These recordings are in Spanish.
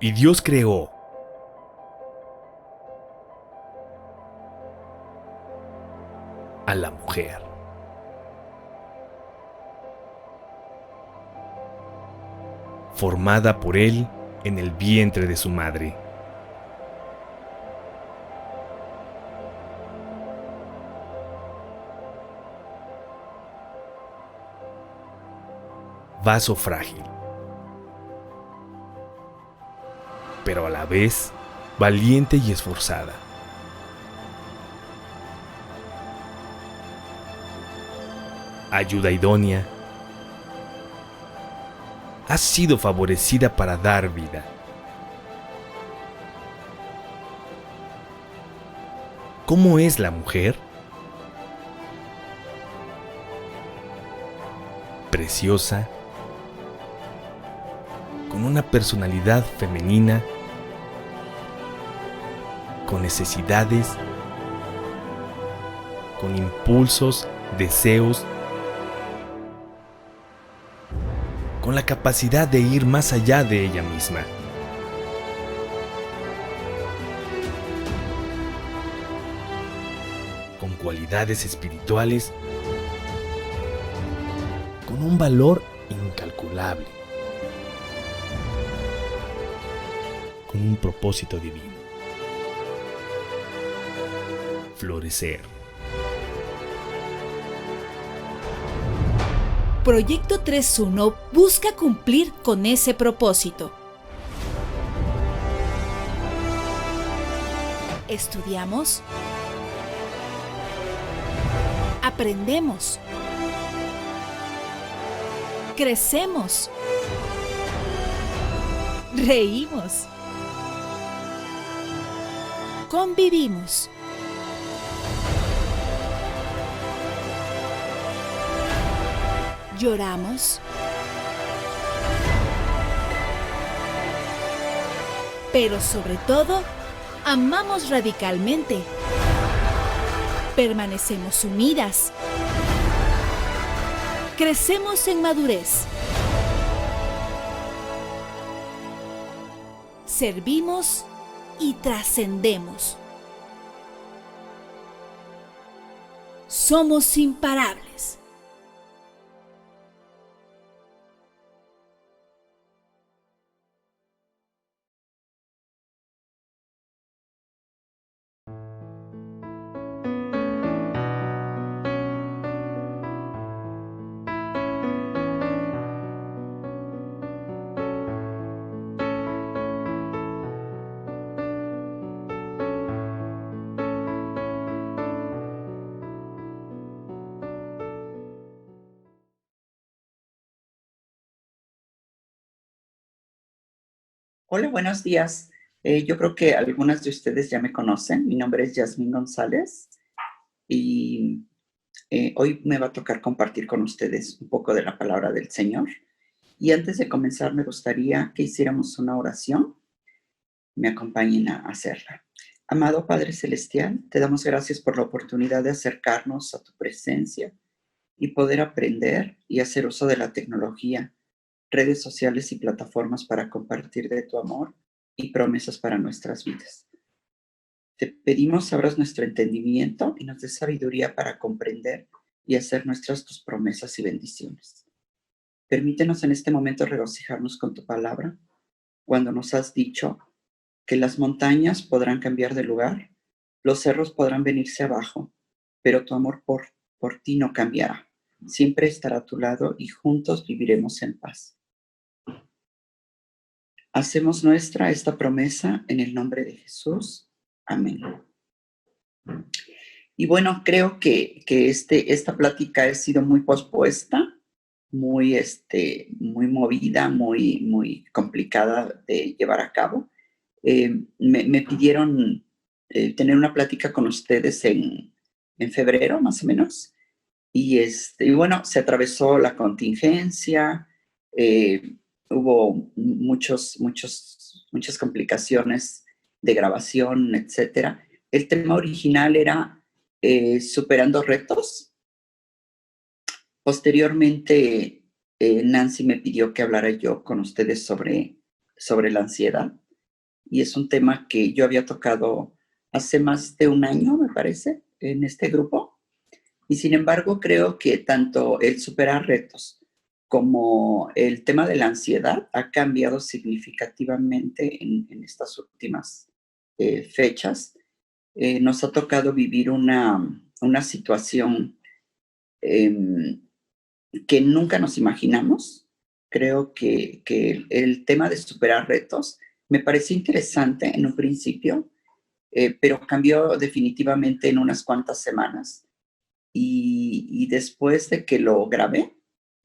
Y Dios creó a la mujer. Formada por Él en el vientre de su madre. Vaso frágil, pero a la vez valiente y esforzada. Ayuda idónea. Ha sido favorecida para dar vida. ¿Cómo es la mujer? Preciosa, con una personalidad femenina, con necesidades, con impulsos, deseos, con la capacidad de ir más allá de ella misma. Con cualidades espirituales, con un valor incalculable, con un propósito divino. Florecer. Proyecto 3.1 busca cumplir con ese propósito. Estudiamos, aprendemos, crecemos, reímos, convivimos. Lloramos, pero sobre todo, amamos radicalmente. Permanecemos unidas. Crecemos en madurez. Servimos y trascendemos. Somos imparables. Hola, buenos días. Yo creo que algunas de ustedes ya me conocen. Mi nombre es Yasmín González y hoy me va a tocar compartir con ustedes un poco de la palabra del Señor. Y antes de comenzar, me gustaría que hiciéramos una oración. Me acompañen a hacerla. Amado Padre Celestial, te damos gracias por la oportunidad de acercarnos a tu presencia y poder aprender y hacer uso de la tecnología, redes sociales y plataformas para compartir de tu amor y promesas para nuestras vidas. Te pedimos abras nuestro entendimiento y nos des sabiduría para comprender y hacer nuestras tus promesas y bendiciones. Permítenos en este momento regocijarnos con tu palabra cuando nos has dicho que las montañas podrán cambiar de lugar, los cerros podrán venirse abajo, pero tu amor por ti no cambiará. Siempre estará a tu lado y juntos viviremos en paz. Hacemos nuestra esta promesa en el nombre de Jesús. Amén. Y bueno, creo que esta plática ha sido muy pospuesta, muy movida, muy complicada de llevar a cabo. Me pidieron tener una plática con ustedes en febrero, más o menos. Y bueno, se atravesó la contingencia, hubo muchas complicaciones de grabación, etcétera. El tema original era superando retos. Posteriormente, Nancy me pidió que hablara yo con ustedes sobre la ansiedad. y es un tema que yo había tocado hace más de un año, me parece, en este grupo. Y sin embargo, creo que tanto el superar retos como el tema de la ansiedad ha cambiado significativamente en estas últimas fechas. Nos ha tocado vivir una situación eh, que nunca nos imaginamos. Creo que el tema de superar retos me pareció interesante en un principio, pero cambió definitivamente en unas cuantas semanas. Y después de que lo grabé,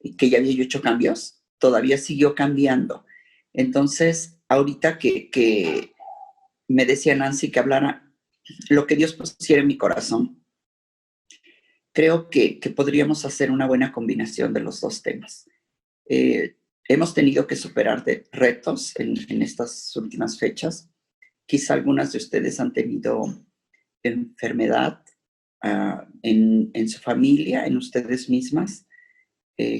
y que ya había yo hecho cambios, todavía siguió cambiando. Entonces, ahorita que me decía Nancy que hablara lo que Dios pusiera en mi corazón, creo que podríamos hacer una buena combinación de los dos temas. Hemos tenido que superar retos en estas últimas fechas. Quizá algunas de ustedes han tenido enfermedad en su familia, en ustedes mismas,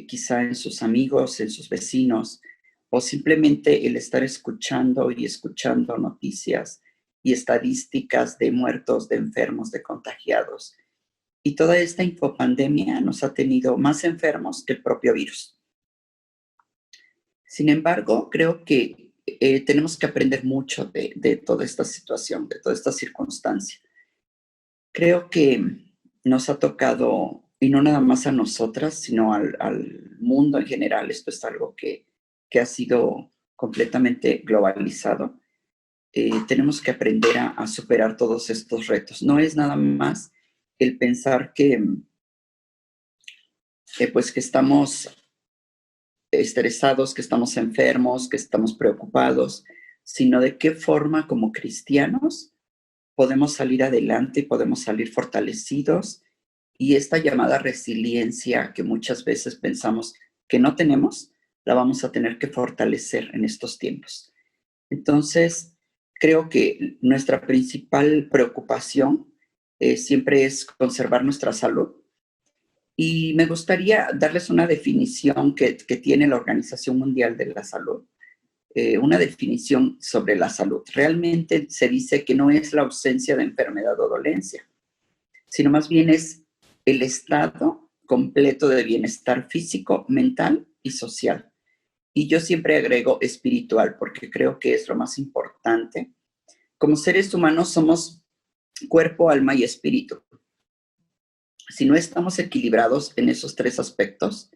quizá en sus amigos, en sus vecinos, o simplemente el estar escuchando y escuchando noticias y estadísticas de muertos, de enfermos, de contagiados. Y toda esta infopandemia nos ha tenido más enfermos que el propio virus. Sin embargo, creo que tenemos que aprender mucho de toda esta situación, de toda esta circunstancia. Creo que nos ha tocado, y no nada más a nosotras, sino al mundo en general, esto es algo que ha sido completamente globalizado. Tenemos que aprender a superar todos estos retos. No es nada más el pensar pues que estamos estresados, que estamos enfermos, que estamos preocupados, sino de qué forma como cristianos podemos salir adelante, podemos salir fortalecidos, y esta llamada resiliencia que muchas veces pensamos que no tenemos, la vamos a tener que fortalecer en estos tiempos. Entonces, creo que nuestra principal preocupación siempre es conservar nuestra salud. Y me gustaría darles una definición que tiene la Organización Mundial de la Salud, una definición sobre la salud. Realmente se dice que no es la ausencia de enfermedad o dolencia, sino más bien es el estado completo de bienestar físico, mental y social. Y yo siempre agrego espiritual porque creo que es lo más importante. Como seres humanos somos cuerpo, alma y espíritu. Si no estamos equilibrados en esos tres aspectos,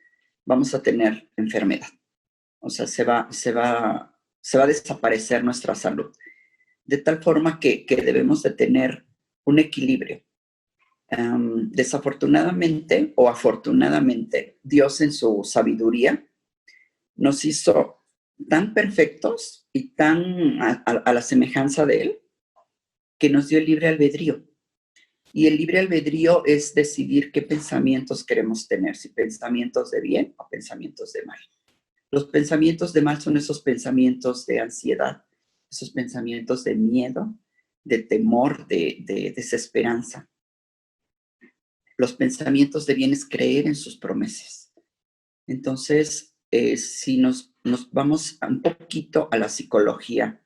vamos a tener enfermedad. O sea, se va a desaparecer nuestra salud. De tal forma que debemos de tener un equilibrio. Desafortunadamente o afortunadamente, Dios en su sabiduría nos hizo tan perfectos y tan a la semejanza de Él, que nos dio el libre albedrío. Y el libre albedrío es decidir qué pensamientos queremos tener, si pensamientos de bien o pensamientos de mal. Los pensamientos de mal son esos pensamientos de ansiedad, esos pensamientos de miedo, de temor, de desesperanza. Los pensamientos de bien es creer en sus promesas. Entonces, si nos vamos un poquito a la psicología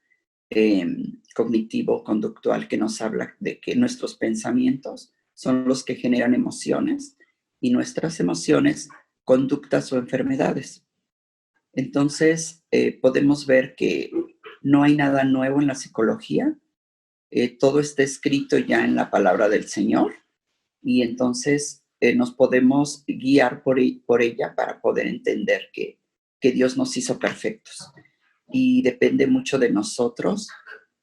cognitivo-conductual, que nos habla de que nuestros pensamientos son los que generan emociones y nuestras emociones, conductas o enfermedades. Entonces, podemos ver que no hay nada nuevo en la psicología, todo está escrito ya en la palabra del Señor, y entonces nos podemos guiar por ella para poder entender que Dios nos hizo perfectos. Y depende mucho de nosotros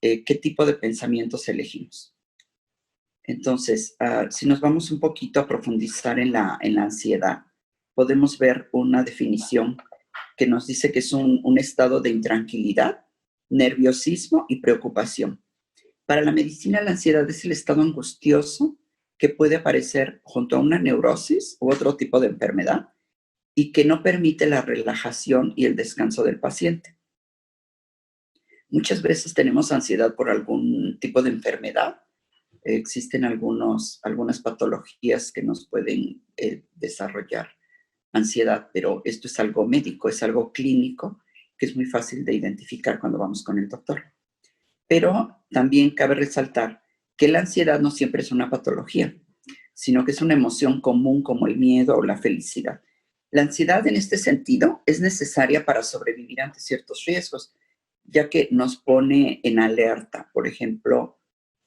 qué tipo de pensamientos elegimos. Entonces, si nos vamos un poquito a profundizar en la ansiedad, podemos ver una definición que nos dice que es un estado de intranquilidad, nerviosismo y preocupación. Para la medicina, la ansiedad es el estado angustioso que puede aparecer junto a una neurosis u otro tipo de enfermedad y que no permite la relajación y el descanso del paciente. Muchas veces tenemos ansiedad por algún tipo de enfermedad. Existen algunas patologías que nos pueden desarrollar ansiedad, pero esto es algo médico, es algo clínico que es muy fácil de identificar cuando vamos con el doctor. Pero también cabe resaltar que la ansiedad no siempre es una patología, sino que es una emoción común como el miedo o la felicidad. La ansiedad en este sentido es necesaria para sobrevivir ante ciertos riesgos, ya que nos pone en alerta. Por ejemplo,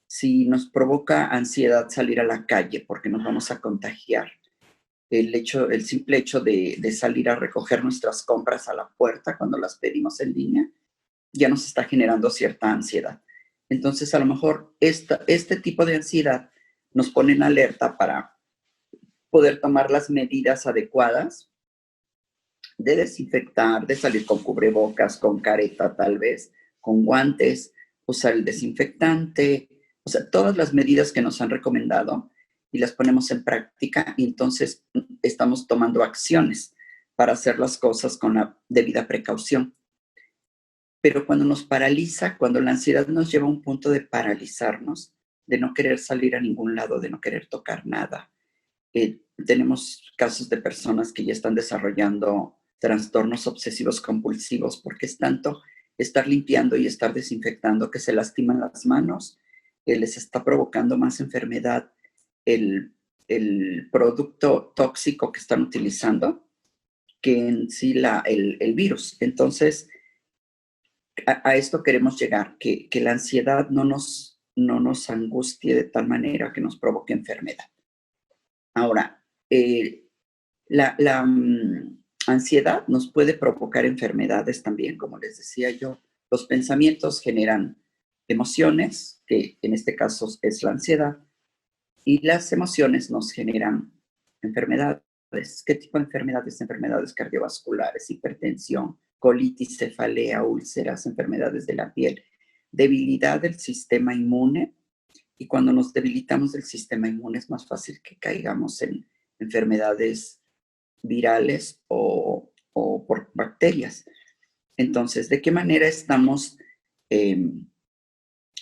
si nos provoca ansiedad salir a la calle porque nos vamos a contagiar, el simple hecho de salir a recoger nuestras compras a la puerta cuando las pedimos en línea, ya nos está generando cierta ansiedad. Entonces, a lo mejor este tipo de ansiedad nos pone en alerta para poder tomar las medidas adecuadas de desinfectar, de salir con cubrebocas, con careta tal vez, con guantes, usar el desinfectante, o sea, todas las medidas que nos han recomendado y las ponemos en práctica y entonces estamos tomando acciones para hacer las cosas con la debida precaución. Pero cuando nos paraliza, cuando la ansiedad nos lleva a un punto de paralizarnos, de no querer salir a ningún lado, de no querer tocar nada, tenemos casos de personas que ya están desarrollando trastornos obsesivos compulsivos porque es tanto estar limpiando y estar desinfectando que se lastiman las manos, les está provocando más enfermedad el producto tóxico que están utilizando que en sí el virus. Entonces, a esto queremos llegar, que la ansiedad no nos angustie de tal manera que nos provoque enfermedad. Ahora, la ansiedad nos puede provocar enfermedades también, como les decía yo. Los pensamientos generan emociones, que en este caso es la ansiedad, y las emociones nos generan enfermedades. ¿Qué tipo de enfermedades? Enfermedades cardiovasculares, hipertensión, colitis, cefalea, úlceras, enfermedades de la piel, debilidad del sistema inmune. Y cuando nos debilitamos del sistema inmune es más fácil que caigamos en enfermedades virales o por bacterias. Entonces, ¿de qué manera estamos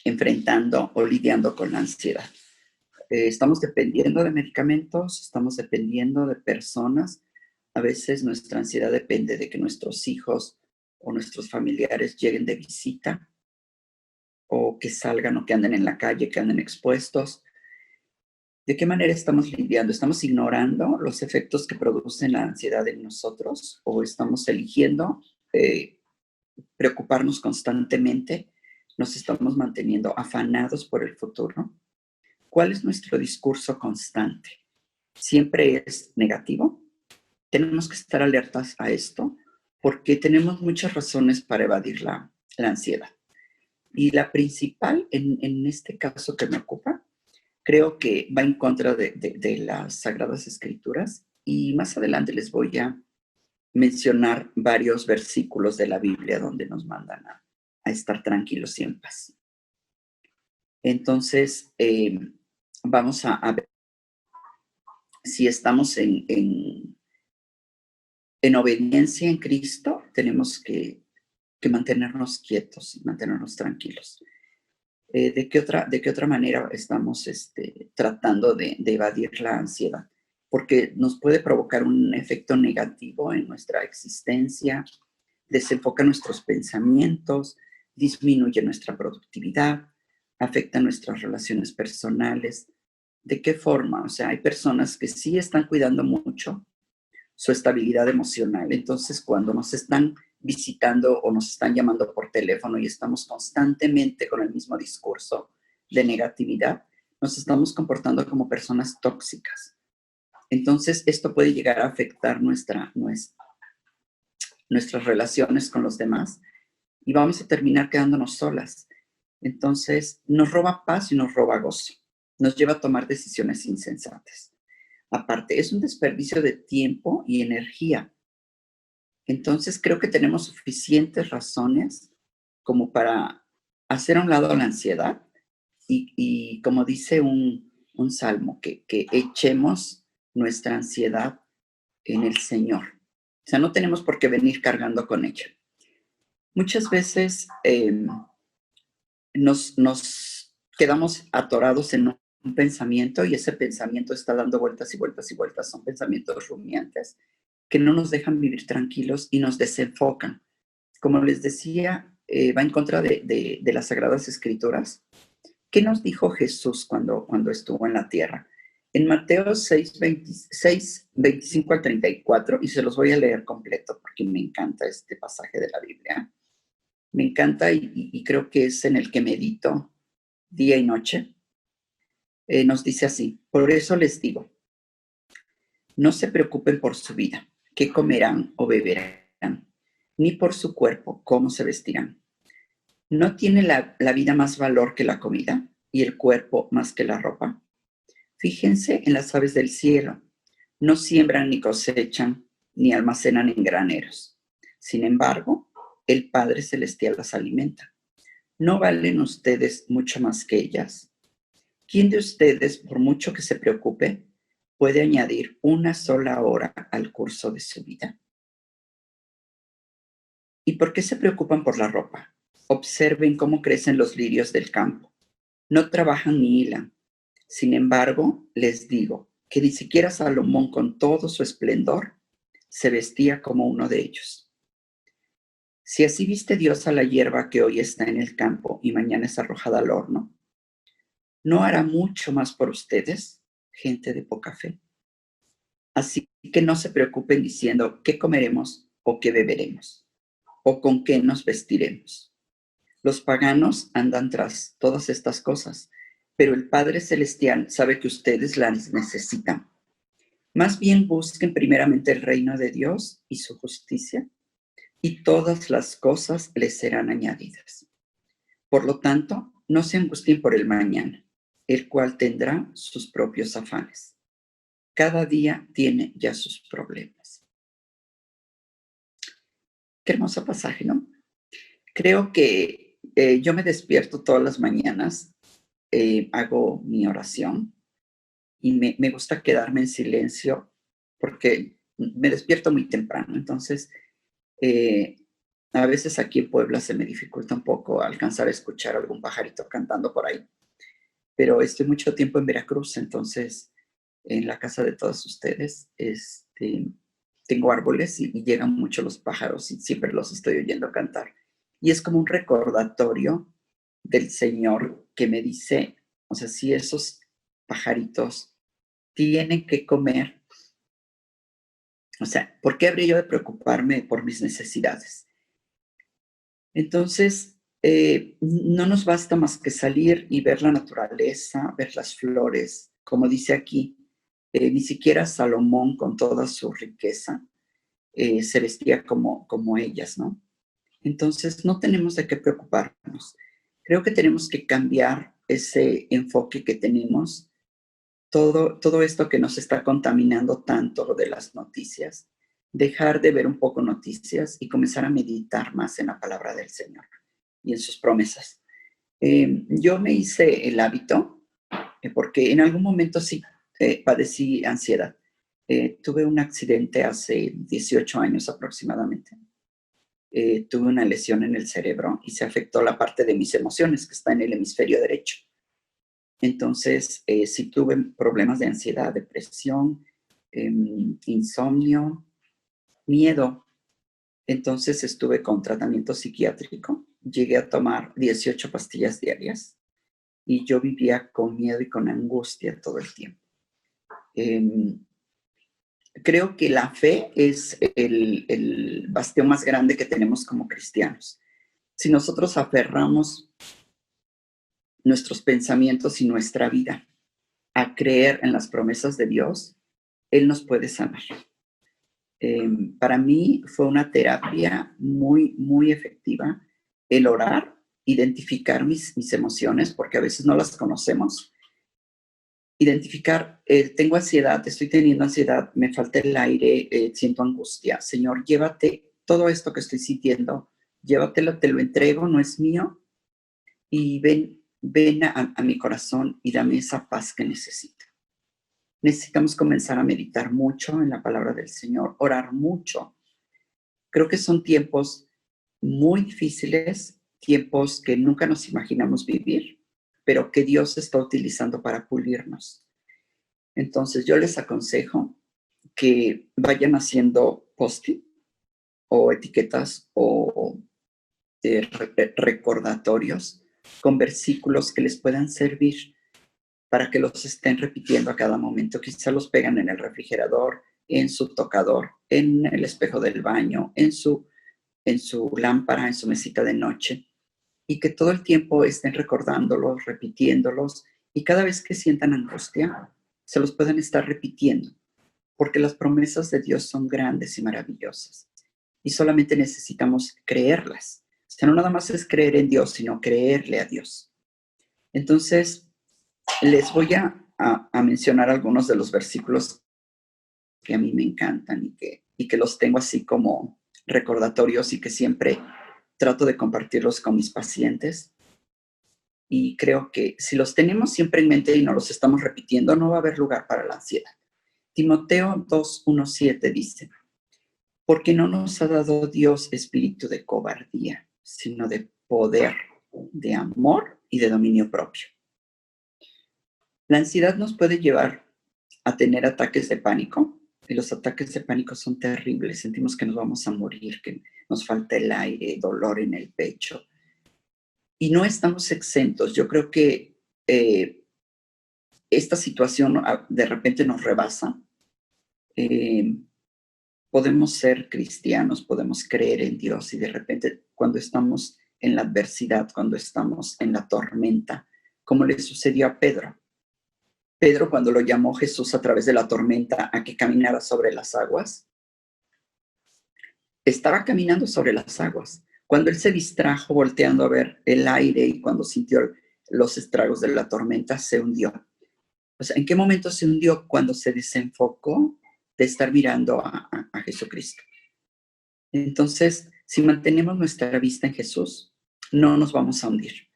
enfrentando o lidiando con la ansiedad? Estamos dependiendo de medicamentos, estamos dependiendo de personas. A veces nuestra ansiedad depende de que nuestros hijos o nuestros familiares lleguen de visita o que salgan o que anden en la calle, que anden expuestos. ¿De qué manera estamos lidiando? ¿Estamos ignorando los efectos que producen la ansiedad en nosotros o estamos eligiendo preocuparnos constantemente? ¿Nos estamos manteniendo afanados por el futuro? ¿Cuál es nuestro discurso constante? ¿Siempre es negativo? Tenemos que estar alertas a esto porque tenemos muchas razones para evadir la ansiedad. Y la principal, en este caso que me ocupa, creo que va en contra de las Sagradas Escrituras y más adelante les voy a mencionar varios versículos de la Biblia donde nos mandan a estar tranquilos y en paz. Entonces, vamos a ver si estamos en obediencia en Cristo, tenemos que mantenernos quietos y mantenernos tranquilos. ¿De qué otra manera estamos tratando de evadir la ansiedad? Porque nos puede provocar un efecto negativo en nuestra existencia, desenfoca nuestros pensamientos, disminuye nuestra productividad, afecta nuestras relaciones personales. ¿De qué forma? O sea, hay personas que sí están cuidando mucho su estabilidad emocional. Entonces, cuando nos están visitando o nos están llamando por teléfono y estamos constantemente con el mismo discurso de negatividad, nos estamos comportando como personas tóxicas. Entonces, esto puede llegar a afectar nuestras relaciones con los demás y vamos a terminar quedándonos solas. Entonces, nos roba paz y nos roba gozo. Nos lleva a tomar decisiones insensatas. Aparte, es un desperdicio de tiempo y energía. Entonces, creo que tenemos suficientes razones como para hacer a un lado la ansiedad y como dice un salmo, que echemos nuestra ansiedad en el Señor. O sea, no tenemos por qué venir cargando con ella. Muchas veces nos quedamos atorados en un pensamiento y ese pensamiento está dando vueltas y vueltas y vueltas. Son pensamientos rumiantes que no nos dejan vivir tranquilos y nos desenfocan. Como les decía, va en contra de las Sagradas Escrituras. ¿Qué nos dijo Jesús cuando estuvo en la tierra? En Mateo 6, 25 al 34, y se los voy a leer completo porque me encanta este pasaje de la Biblia. Me encanta y creo que es en el que medito día y noche. Nos dice así: por eso les digo, no se preocupen por su vida, qué comerán o beberán, ni por su cuerpo, cómo se vestirán. ¿No tiene la vida más valor que la comida y el cuerpo más que la ropa? Fíjense en las aves del cielo. No siembran ni cosechan, ni almacenan en graneros. Sin embargo, el Padre Celestial las alimenta. ¿No valen ustedes mucho más que ellas? ¿Quién de ustedes, por mucho que se preocupe, puede añadir una sola hora al curso de su vida? ¿Y por qué se preocupan por la ropa? Observen cómo crecen los lirios del campo. No trabajan ni hilan. Sin embargo, les digo que ni siquiera Salomón, con todo su esplendor, se vestía como uno de ellos. Si así viste Dios a la hierba que hoy está en el campo y mañana es arrojada al horno, ¿no hará mucho más por ustedes, gente de poca fe? Así que no se preocupen diciendo qué comeremos o qué beberemos, o con qué nos vestiremos. Los paganos andan tras todas estas cosas, pero el Padre Celestial sabe que ustedes las necesitan. Más bien busquen primeramente el reino de Dios y su justicia, y todas las cosas les serán añadidas. Por lo tanto, no se angustien por el mañana, el cual tendrá sus propios afanes. Cada día tiene ya sus problemas. Qué hermoso pasaje, ¿no? Creo que yo me despierto todas las mañanas, hago mi oración y me gusta quedarme en silencio porque me despierto muy temprano. Entonces, a veces aquí en Puebla se me dificulta un poco alcanzar a escuchar algún pajarito cantando por ahí, pero estoy mucho tiempo en Veracruz, entonces en la casa de todos ustedes tengo árboles y llegan mucho los pájaros y siempre los estoy oyendo cantar. Y es como un recordatorio del Señor que me dice, o sea, si esos pajaritos tienen que comer, o sea, ¿por qué habría yo de preocuparme por mis necesidades? Entonces, no nos basta más que salir y ver la naturaleza, ver las flores, como dice aquí, ni siquiera Salomón con toda su riqueza se vestía como ellas, ¿no? Entonces, no tenemos de qué preocuparnos. Creo que tenemos que cambiar ese enfoque que tenemos, todo esto que nos está contaminando tanto, lo de las noticias, dejar de ver un poco noticias y comenzar a meditar más en la palabra del Señor y en sus promesas. Yo me hice el hábito, porque en algún momento sí padecí ansiedad. Tuve un accidente hace 18 años aproximadamente. Tuve una lesión en el cerebro y se afectó la parte de mis emociones que está en el hemisferio derecho. Entonces, sí tuve problemas de ansiedad, depresión, insomnio, miedo. Entonces estuve con tratamiento psiquiátrico. Llegué a tomar 18 pastillas diarias y yo vivía con miedo y con angustia todo el tiempo. Creo que la fe es el bastión más grande que tenemos como cristianos. Si nosotros aferramos nuestros pensamientos y nuestra vida a creer en las promesas de Dios, Él nos puede sanar. Para mí fue una terapia muy, muy efectiva el orar, identificar mis emociones, porque a veces no las conocemos. Identificar, tengo ansiedad, estoy teniendo ansiedad, me falta el aire, siento angustia. Señor, llévate todo esto que estoy sintiendo, llévatelo, te lo entrego, no es mío, y ven a mi corazón y dame esa paz que necesito. Necesitamos comenzar a meditar mucho en la palabra del Señor, orar mucho. Creo que son tiempos muy difíciles, tiempos que nunca nos imaginamos vivir, pero que Dios está utilizando para pulirnos. Entonces yo les aconsejo que vayan haciendo post-it o etiquetas o recordatorios con versículos que les puedan servir para que los estén repitiendo a cada momento. Quizá los pegan en el refrigerador, en su tocador, en el espejo del baño, en su lámpara, en su mesita de noche, y que todo el tiempo estén recordándolos, repitiéndolos, y cada vez que sientan angustia, se los puedan estar repitiendo, porque las promesas de Dios son grandes y maravillosas, y solamente necesitamos creerlas. O sea, no nada más es creer en Dios, sino creerle a Dios. Entonces, les voy a mencionar algunos de los versículos que a mí me encantan y que los tengo así como recordatorios y que siempre trato de compartirlos con mis pacientes. Y creo que si los tenemos siempre en mente y no los estamos repitiendo, no va a haber lugar para la ansiedad. Timoteo 2:1-7 dice: porque no nos ha dado Dios espíritu de cobardía, sino de poder, de amor y de dominio propio. La ansiedad nos puede llevar a tener ataques de pánico, y los ataques de pánico son terribles. Sentimos que nos vamos a morir, que nos falta el aire, dolor en el pecho. Y no estamos exentos. Yo creo que esta situación de repente nos rebasa. Podemos ser cristianos, podemos creer en Dios, y de repente cuando estamos en la adversidad, cuando estamos en la tormenta, como le sucedió a Pedro. Pedro, cuando lo llamó Jesús a través de la tormenta a que caminara sobre las aguas, estaba caminando sobre las aguas. Cuando él se distrajo volteando a ver el aire y cuando sintió los estragos de la tormenta, se hundió. O sea, ¿en qué momento se hundió? Cuando se desenfocó de estar mirando a Jesucristo. Entonces, si mantenemos nuestra vista en Jesús, no nos vamos a hundir.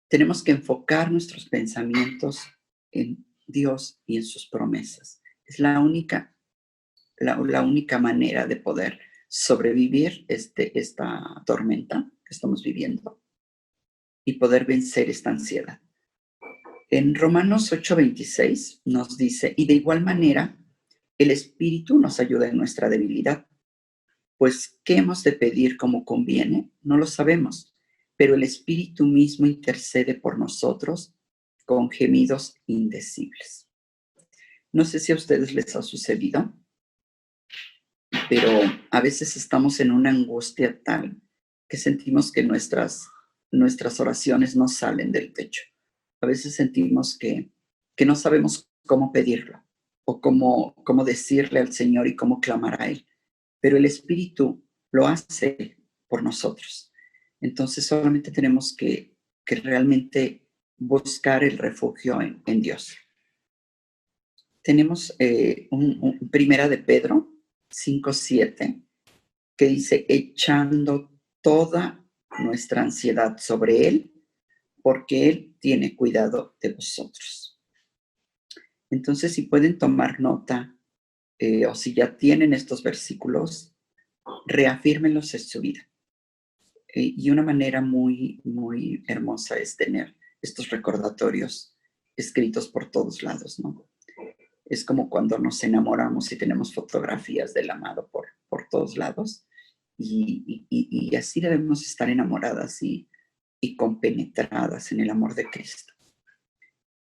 Tenemos que enfocar nuestros pensamientos en Dios y en sus promesas. Es la única manera de poder sobrevivir esta tormenta que estamos viviendo y poder vencer esta ansiedad. En Romanos 8:26 nos dice: y de igual manera, el Espíritu nos ayuda en nuestra debilidad. Pues, ¿qué hemos de pedir como conviene? No lo sabemos, pero el Espíritu mismo intercede por nosotros con gemidos indecibles. No sé si a ustedes les ha sucedido, pero a veces estamos en una angustia tal que sentimos que nuestras oraciones no salen del pecho. A veces sentimos que no sabemos cómo pedirlo o cómo decirle al Señor y cómo clamar a Él. Pero el Espíritu lo hace por nosotros. Entonces solamente tenemos que realmente buscar el refugio en Dios. Tenemos Primera de Pedro 5:7, que dice: echando toda nuestra ansiedad sobre Él, porque Él tiene cuidado de vosotros. Entonces, si pueden tomar nota, o si ya tienen estos versículos, reafírmenlos en su vida. Y una manera muy, muy hermosa es tener estos recordatorios escritos por todos lados, ¿no? Es como cuando nos enamoramos y tenemos fotografías del amado por todos lados. Y así debemos estar enamoradas y compenetradas en el amor de Cristo.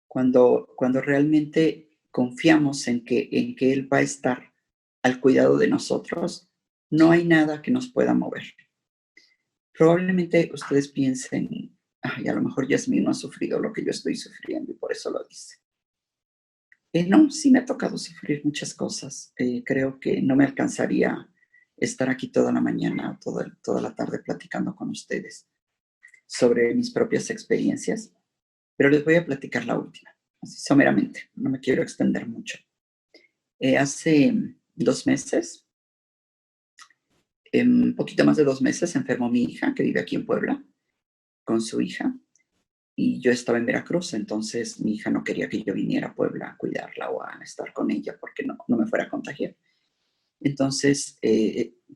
Cuando realmente confiamos en que Él va a estar al cuidado de nosotros, no hay nada que nos pueda mover. Probablemente ustedes piensen: ay, a lo mejor Yasmín no ha sufrido lo que yo estoy sufriendo y por eso lo dice. No, sí me ha tocado sufrir muchas cosas. Creo que no me alcanzaría estar aquí toda la mañana, toda la tarde platicando con ustedes sobre mis propias experiencias, pero les voy a platicar la última, así someramente, no me quiero extender mucho. Hace 2 meses, un poquito más de 2 meses, enfermó mi hija, que vive aquí en Puebla, con su hija, y yo estaba en Veracruz. Entonces mi hija no quería que yo viniera a Puebla a cuidarla o a estar con ella porque no me fuera a contagiar. Entonces,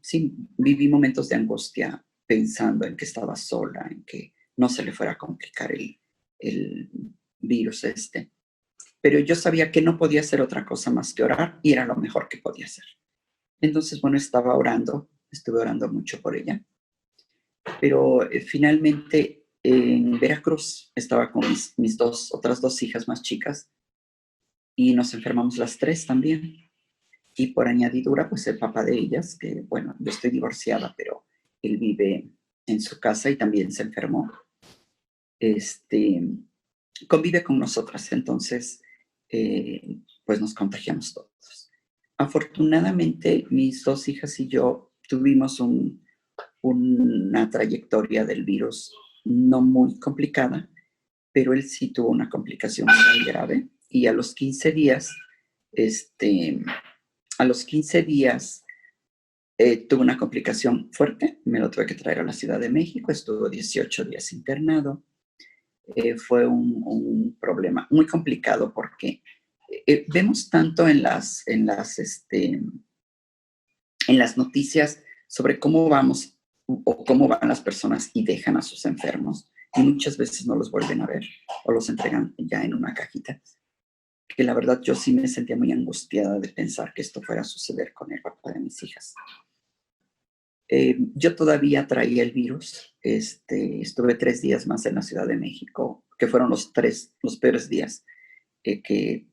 sí, viví momentos de angustia pensando en que estaba sola, en que no se le fuera a complicar el virus Pero yo sabía que no podía hacer otra cosa más que orar, y era lo mejor que podía hacer. Entonces, bueno, estuve orando mucho por ella. pero finalmente en Veracruz estaba con mis otras dos hijas más chicas y nos enfermamos las tres también. Y por añadidura, pues el papá de ellas, que bueno, yo estoy divorciada, pero él vive en su casa y también se enfermó. Convive con nosotras, entonces pues nos contagiamos todos. Afortunadamente, mis dos hijas y yo tuvimos una trayectoria del virus no muy complicada, pero él sí tuvo una complicación muy grave y a los 15 días, tuvo una complicación fuerte, me lo tuve que traer a la Ciudad de México, estuvo 18 días internado. Fue un problema muy complicado porque vemos tanto en las noticias sobre cómo vamos o cómo van las personas y dejan a sus enfermos y muchas veces no los vuelven a ver o los entregan ya en una cajita, que la verdad yo sí me sentía muy angustiada de pensar que esto fuera a suceder con el papá de mis hijas. Yo todavía traía el virus, estuve 3 días más en la Ciudad de México, que fueron los peores días del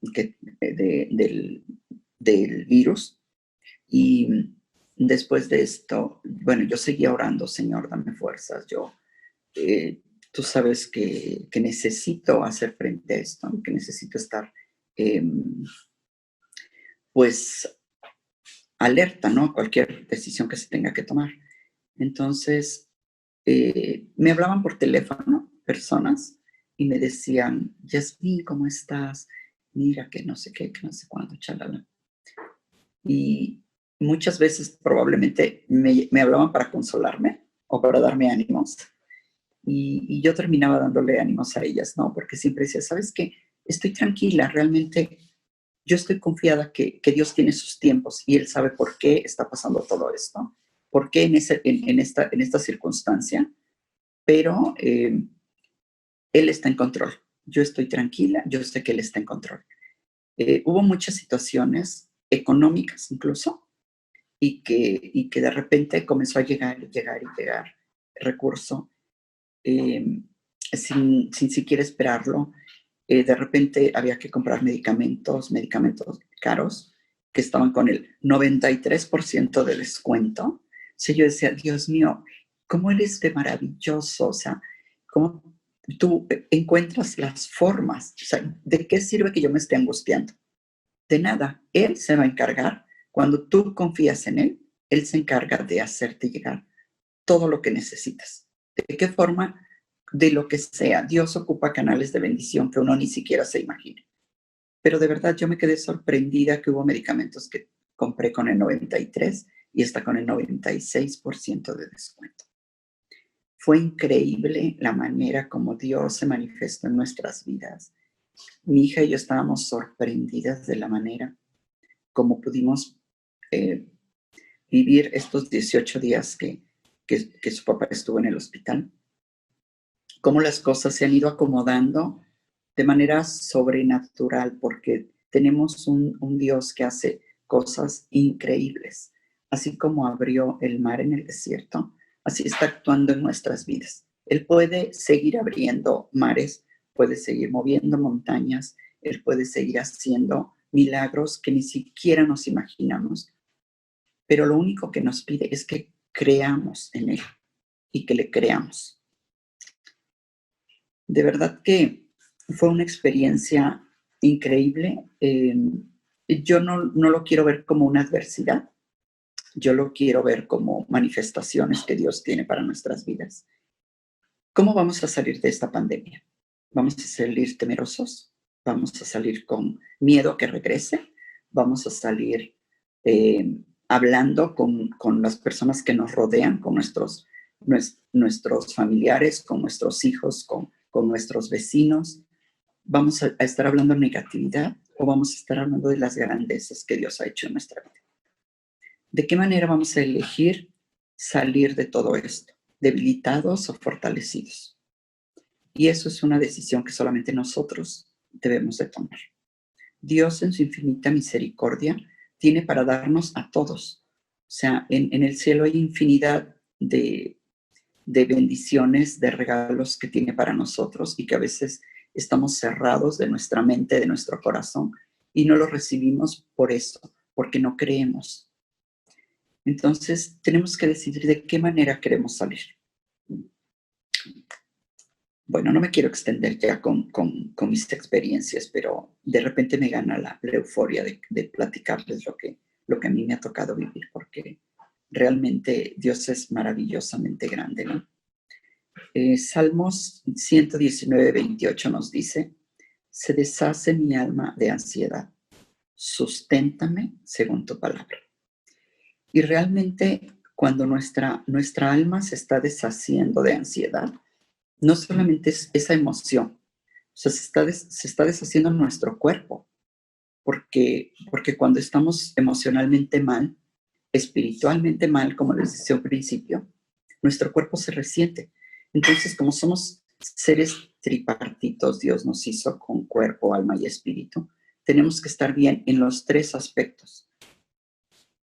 virus. Y después de esto, bueno, yo seguía orando, Señor, dame fuerzas. Tú sabes que necesito hacer frente a esto, que necesito estar, pues, alerta, ¿no? A cualquier decisión que se tenga que tomar. Entonces, me hablaban por teléfono personas y me decían, Yasmín, ¿cómo estás? Mira, que no sé qué, que no sé cuándo, chalala. Y muchas veces probablemente me hablaban para consolarme o para darme ánimos. Y yo terminaba dándole ánimos a ellas, ¿no? Porque siempre decía, ¿sabes qué? Estoy tranquila, realmente yo estoy confiada que Dios tiene sus tiempos y Él sabe por qué está pasando todo esto, por qué en esta circunstancia, pero Él está en control. Yo estoy tranquila, yo sé que Él está en control. Hubo muchas situaciones económicas incluso y que de repente comenzó a llegar recurso sin siquiera esperarlo. De repente había que comprar medicamentos caros que estaban con el 93% de descuento. O sea, yo decía, Dios mío, ¿cómo eres de maravilloso? O sea, ¿cómo tú encuentras las formas? O sea, ¿de qué sirve que yo me esté angustiando? De nada. Él se va a encargar. Cuando tú confías en Él, Él se encarga de hacerte llegar todo lo que necesitas. ¿De qué forma? De lo que sea. Dios ocupa canales de bendición que uno ni siquiera se imagina. Pero de verdad yo me quedé sorprendida que hubo medicamentos que compré con el 93 y está con el 96% de descuento. Fue increíble la manera como Dios se manifestó en nuestras vidas. Mi hija y yo estábamos sorprendidas de la manera como pudimos vivir estos 18 días que su papá estuvo en el hospital. Cómo las cosas se han ido acomodando de manera sobrenatural, porque tenemos un Dios que hace cosas increíbles. Así como abrió el mar en el desierto, así está actuando en nuestras vidas. Él puede seguir abriendo mares, puede seguir moviendo montañas, Él puede seguir haciendo milagros que ni siquiera nos imaginamos. Pero lo único que nos pide es que creamos en Él y que le creamos. De verdad que fue una experiencia increíble. Yo no lo quiero ver como una adversidad, yo lo quiero ver como manifestaciones que Dios tiene para nuestras vidas. ¿Cómo vamos a salir de esta pandemia? ¿Vamos a salir temerosos? ¿Vamos a salir con miedo a que regrese? ¿Vamos a salir hablando con las personas que nos rodean, con nuestros familiares, con nuestros hijos, con nuestros vecinos? ¿Vamos a estar hablando de negatividad o vamos a estar hablando de las grandezas que Dios ha hecho en nuestra vida? ¿De qué manera vamos a elegir salir de todo esto? ¿Debilitados o fortalecidos? Y eso es una decisión que solamente nosotros debemos de tomar. Dios en su infinita misericordia tiene para darnos a todos. O sea, en el cielo hay infinidad de de bendiciones, de regalos que tiene para nosotros y que a veces estamos cerrados de nuestra mente, de nuestro corazón y no los recibimos por eso, porque no creemos. Entonces tenemos que decidir de qué manera queremos salir. Bueno, no me quiero extender ya con mis experiencias, pero de repente me gana la euforia de platicarles lo que a mí me ha tocado vivir, porque realmente Dios es maravillosamente grande, ¿no? Salmos 119, 28 nos dice: se deshace mi alma de ansiedad, susténtame según tu palabra. Y realmente cuando nuestra alma se está deshaciendo de ansiedad, no solamente es esa emoción, o sea, se está deshaciendo nuestro cuerpo, porque cuando estamos emocionalmente mal, espiritualmente mal, como les decía al principio, nuestro cuerpo se resiente. Entonces, como somos seres tripartitos, Dios nos hizo con cuerpo, alma y espíritu, tenemos que estar bien en los tres aspectos.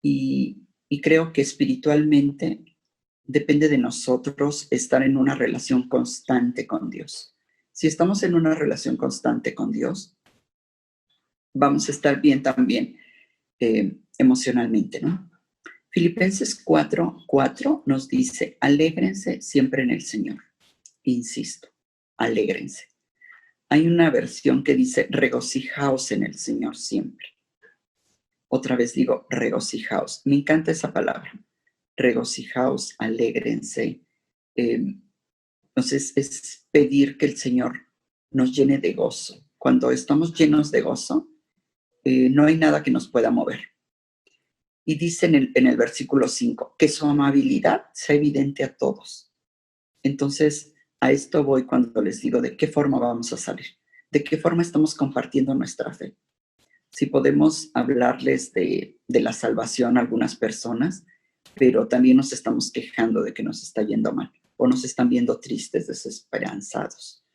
Y creo que espiritualmente depende de nosotros estar en una relación constante con Dios. Si estamos en una relación constante con Dios, vamos a estar bien también emocionalmente, ¿no? Filipenses 4:4 nos dice: alégrense siempre en el Señor. Insisto, alégrense. Hay una versión que dice: regocijaos en el Señor siempre. Otra vez digo, regocijaos. Me encanta esa palabra. Regocijaos, alégrense. Entonces es pedir que el Señor nos llene de gozo. Cuando estamos llenos de gozo, no hay nada que nos pueda mover. Y dice en el versículo 5, que su amabilidad sea evidente a todos. Entonces, a esto voy cuando les digo de qué forma vamos a salir, de qué forma estamos compartiendo nuestra fe. Si podemos hablarles de la salvación a algunas personas, pero también nos estamos quejando de que nos está yendo mal, o nos están viendo tristes, desesperanzados.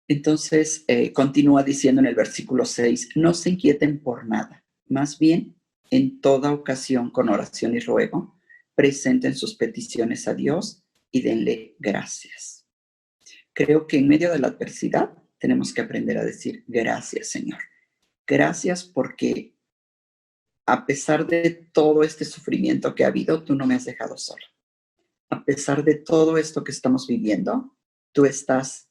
Entonces, continúa diciendo en el versículo 6, no se inquieten por nada, más bien, en toda ocasión, con oración y ruego, presenten sus peticiones a Dios y denle gracias. Creo que en medio de la adversidad tenemos que aprender a decir gracias, Señor. Gracias porque a pesar de todo este sufrimiento que ha habido, tú no me has dejado sola. A pesar de todo esto que estamos viviendo, tú estás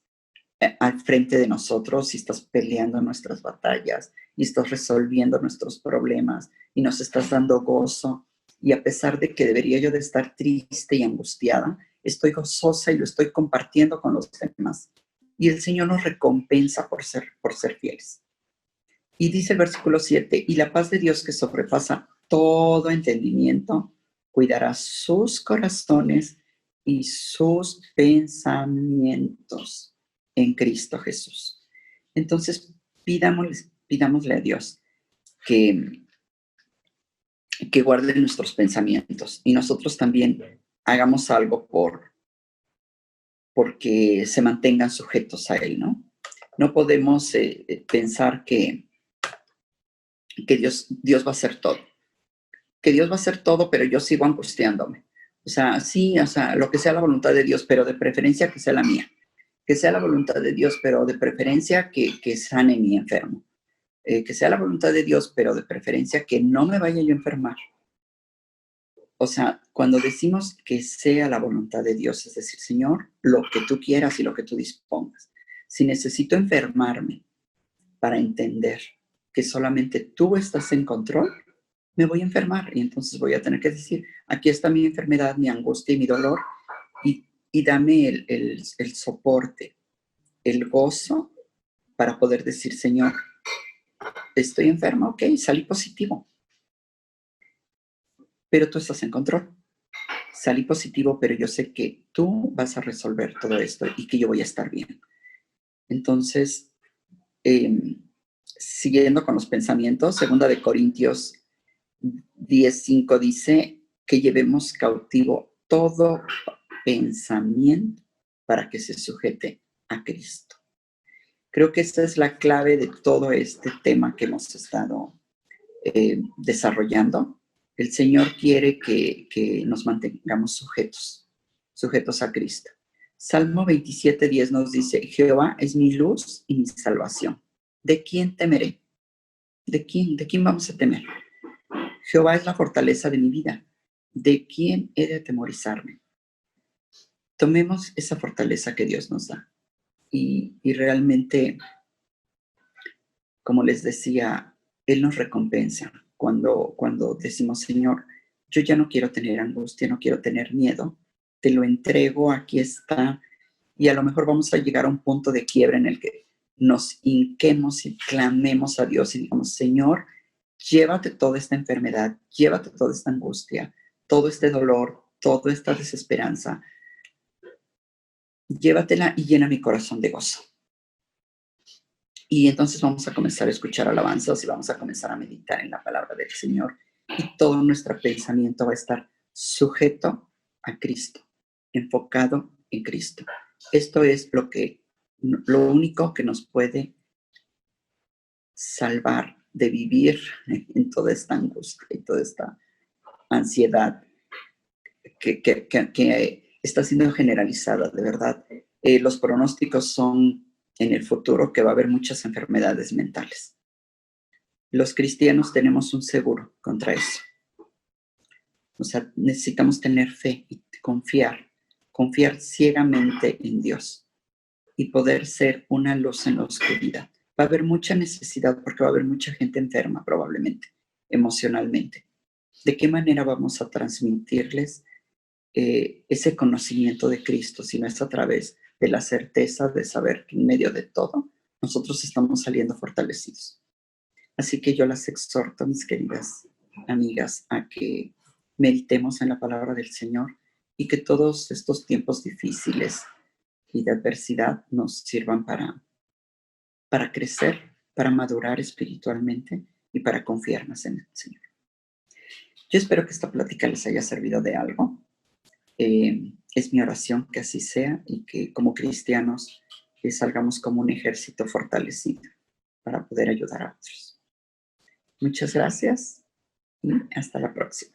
al frente de nosotros y estás peleando nuestras batallas y estás resolviendo nuestros problemas y nos estás dando gozo. Y a pesar de que debería yo de estar triste y angustiada, estoy gozosa y lo estoy compartiendo con los demás. Y el Señor nos recompensa por ser fieles. Y dice el versículo 7, y la paz de Dios que sobrepasa todo entendimiento, cuidará sus corazones y sus pensamientos en Cristo Jesús. Entonces, pidámosle a Dios que guarde nuestros pensamientos y nosotros también hagamos algo porque se mantengan sujetos a Él, ¿no? No podemos pensar que Dios va a hacer todo. Que Dios va a hacer todo, pero yo sigo angustiándome. O sea, sí, o sea, lo que sea la voluntad de Dios, pero de preferencia que sea la mía. Que sea la voluntad de Dios, pero de preferencia que sane mi enfermo. Que sea la voluntad de Dios, pero de preferencia que no me vaya yo a enfermar. O sea, cuando decimos que sea la voluntad de Dios, es decir, Señor, lo que tú quieras y lo que tú dispongas. Si necesito enfermarme para entender que solamente tú estás en control, me voy a enfermar y entonces voy a tener que decir, aquí está mi enfermedad, mi angustia y mi dolor y dame el soporte, el gozo para poder decir, Señor, estoy enferma, ok, salí positivo, pero tú estás en control. Salí positivo, pero yo sé que tú vas a resolver todo esto y que yo voy a estar bien. Entonces, siguiendo con los pensamientos, 2 Corintios 10:5 dice que llevemos cautivo todo pensamiento para que se sujete a Cristo. Creo que esta es la clave de todo este tema que hemos estado desarrollando. El Señor quiere que nos mantengamos sujetos sujetos a Cristo. Salmo 27:10 nos dice, Jehová es mi luz y mi salvación. ¿De quién temeré? ¿De quién vamos a temer? Jehová es la fortaleza de mi vida. ¿De quién he de atemorizarme? Tomemos esa fortaleza que Dios nos da. Y realmente, como les decía, Él nos recompensa cuando decimos, Señor, yo ya no quiero tener angustia, no quiero tener miedo, te lo entrego, aquí está. Y a lo mejor vamos a llegar a un punto de quiebra en el que nos hinquemos y clamemos a Dios y digamos, Señor, llévate toda esta enfermedad, llévate toda esta angustia, todo este dolor, toda esta desesperanza, llévatela y llena mi corazón de gozo. Y entonces vamos a comenzar a escuchar alabanzas y vamos a comenzar a meditar en la palabra del Señor. Y todo nuestro pensamiento va a estar sujeto a Cristo, enfocado en Cristo. Esto es lo único que nos puede salvar de vivir en toda esta angustia y toda esta ansiedad que está siendo generalizada, de verdad. Los pronósticos son en el futuro que va a haber muchas enfermedades mentales. Los cristianos tenemos un seguro contra eso. O sea, necesitamos tener fe y confiar ciegamente en Dios y poder ser una luz en la oscuridad. Va a haber mucha necesidad porque va a haber mucha gente enferma probablemente, emocionalmente. ¿De qué manera vamos a transmitirles ese conocimiento de Cristo si no es a través de la certeza de saber que en medio de todo nosotros estamos saliendo fortalecidos? Así que yo las exhorto, mis queridas amigas, a que meditemos en la palabra del Señor y que todos estos tiempos difíciles y de adversidad nos sirvan para crecer, para madurar espiritualmente y para confiar más en el Señor. Yo espero que esta plática les haya servido de algo. Es mi oración que así sea y que como cristianos salgamos como un ejército fortalecido para poder ayudar a otros. Muchas gracias y hasta la próxima.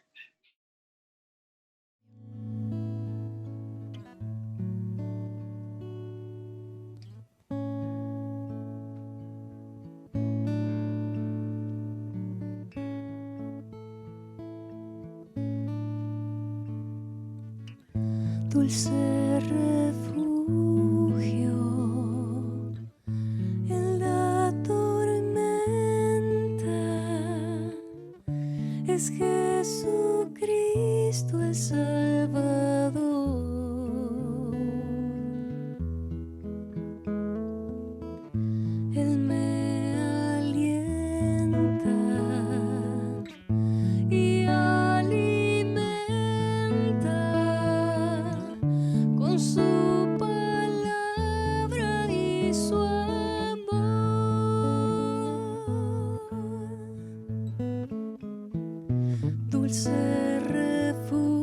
Dulce refugio en la tormenta es Jesucristo el Salvador. Él me alienta y alimenta con su palabra y su amor. Dulce refugio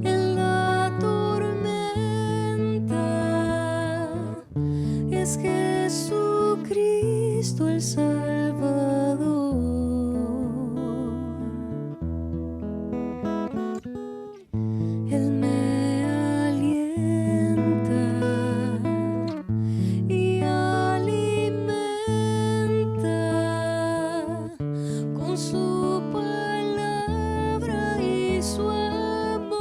en la tormenta es Jesucristo el Salvador. Él me alienta y alimenta con su palabra y su amor.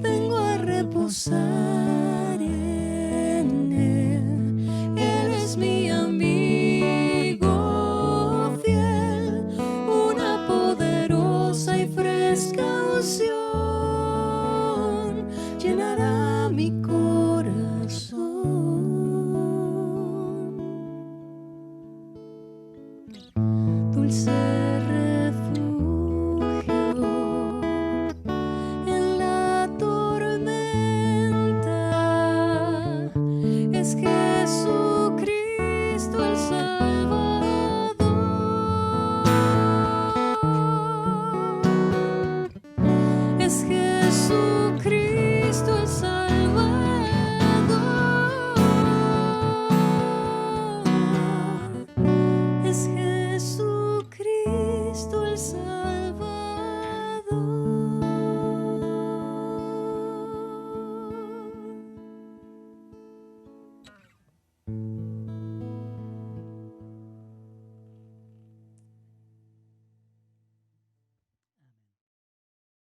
Vengo a reposar en Él. Él es mi amigo fiel, una poderosa y fresca unción llenará mi corazón. Dulce refugio en la tormenta es Jesucristo el Salvador. Es Jesucristo el Salvador. Es Jesucristo el Salvador.